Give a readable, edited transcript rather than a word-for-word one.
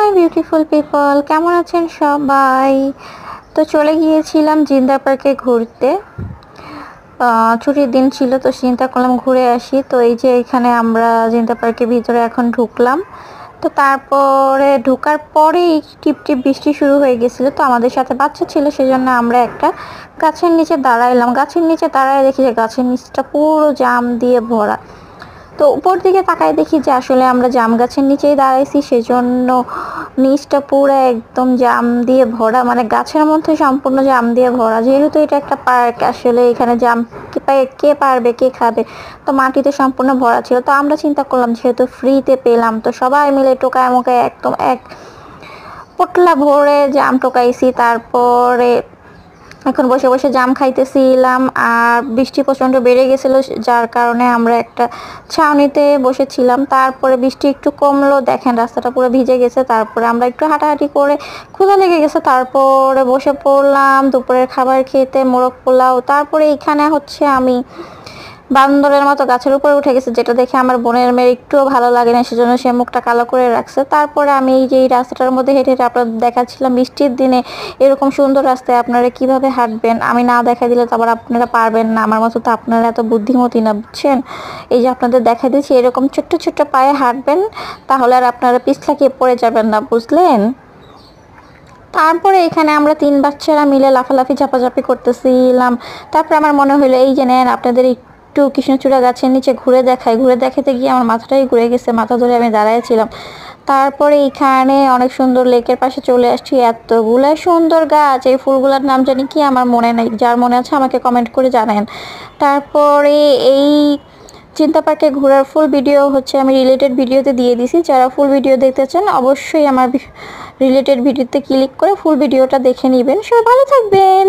Hi beautiful people, কেমন আছেন সবাই? তো চলে গিয়েছিলাম জিন্দা পার্কে ঘুরতে। ছুটির দিন ছিল, তো চিন্তা করলাম ঘুরে আসি। তো এই যে এখানে আমরা জিন্দা পার্কের ভিতরে এখন ঢুকলাম। তো তারপরে ঢোকার পরেই টিপ টিপ বৃষ্টি শুরু হয়ে গেছিলো। তো আমাদের সাথে বাচ্চা ছিল, সেজন্য আমরা একটা গাছের নিচে দাঁড়াইলাম। গাছের নিচে দাঁড়ায় দেখি যে গাছের নিচটা পুরো জাম দিয়ে ভরা। তো উপর দিকে তাকাই দেখি যে আসলে আমরা জাম গাছের নিচেই দাঁড়াইছি, সেজন্য নিচটা পুরো একদম জাম দিয়ে ভরা, মানে গাছের মধ্যে সম্পূর্ণ জাম দিয়ে ভরা। যেহেতু এটা একটা পার্ক, আসলে এখানে জাম কে পারবে, কে খাবে, তো মাটিতে সম্পূর্ণ ভরা ছিল। তো আমরা চিন্তা করলাম যেহেতু ফ্রিতে পেলাম, তো সবাই মিলে টোকায় মোকায় একদম এক পোটলা ভরে জাম টোকাইছি। তারপরে এখন বসে বসে জাম খাইতেছিলাম। আর বৃষ্টি প্রচণ্ড বেড়ে গেছিলো, যার কারণে আমরা একটা ছাউনিতে বসেছিলাম। তারপরে বৃষ্টি একটু কমলো, দেখেন রাস্তাটা পুরো ভিজে গেছে। তারপরে আমরা একটু হাঁটাহাঁটি করে, ক্ষুধা লেগে গেছে, তারপরে বসে পড়লাম দুপুরের খাবার খেতে, মোরগ পোলাও। তারপরে এখানে হচ্ছে আমি বান্দরের মতো গাছের উপরে উঠে গেছে, যেটা দেখে আমার বোনের মেয়ের একটুও ভালো লাগে না, সেজন্য সে মুখটা কালো করে রাখছে। তারপরে আমি এই যে এই রাস্তাটার মধ্যে হেঁটে হেঁটে আপনাদের দেখাচ্ছিলাম বৃষ্টির দিনে এরকম সুন্দর রাস্তায় আপনারা কিভাবে হাঁটবেন। আমি না দেখা দিলে তো আবার আপনারা পারবেন না, আমার মতো তো আপনারা এত বুদ্ধিমতী না, বুঝছেন? এই যে আপনাদের দেখা দিচ্ছি, এরকম ছোট্ট ছোট্ট পায়ে হাঁটবেন, তাহলে আর আপনারা পিছলাকে পড়ে যাবেন না, বুঝলেন? তারপরে এখানে আমরা 3 বাচ্চারা মিলে লাফালাফি ঝাপাঝাপি করতেছিলাম। তারপরে আমার মনে হলো এই যে নেন আপনাদের একটু কৃষ্ণচূড়া গাছের নিচে ঘুরে দেখাই। ঘুরে দেখাতে গিয়ে আমার মাথাটাই ঘুরে গেছে, মাথা ধরে আমি দাঁড়াইছিলাম। তারপরে এখানে অনেক সুন্দর লেকের পাশে চলে আসছি। এতগুলা সুন্দর গাছ, এই ফুলগুলোর নাম জানি কি আমার মনে নাই, যার মনে আছে আমাকে কমেন্ট করে জানান। তারপরে এই চিন্তা পার্কে ঘোরার ফুল ভিডিও হচ্ছে আমি রিলেটেড ভিডিওতে দিয়ে দিছি। যারা ফুল ভিডিও দেখতে চান অবশ্যই আমার রিলেটেড ভিডিওতে ক্লিক করে ফুল ভিডিওটা দেখে নেবেন। সবাই ভালো থাকবেন।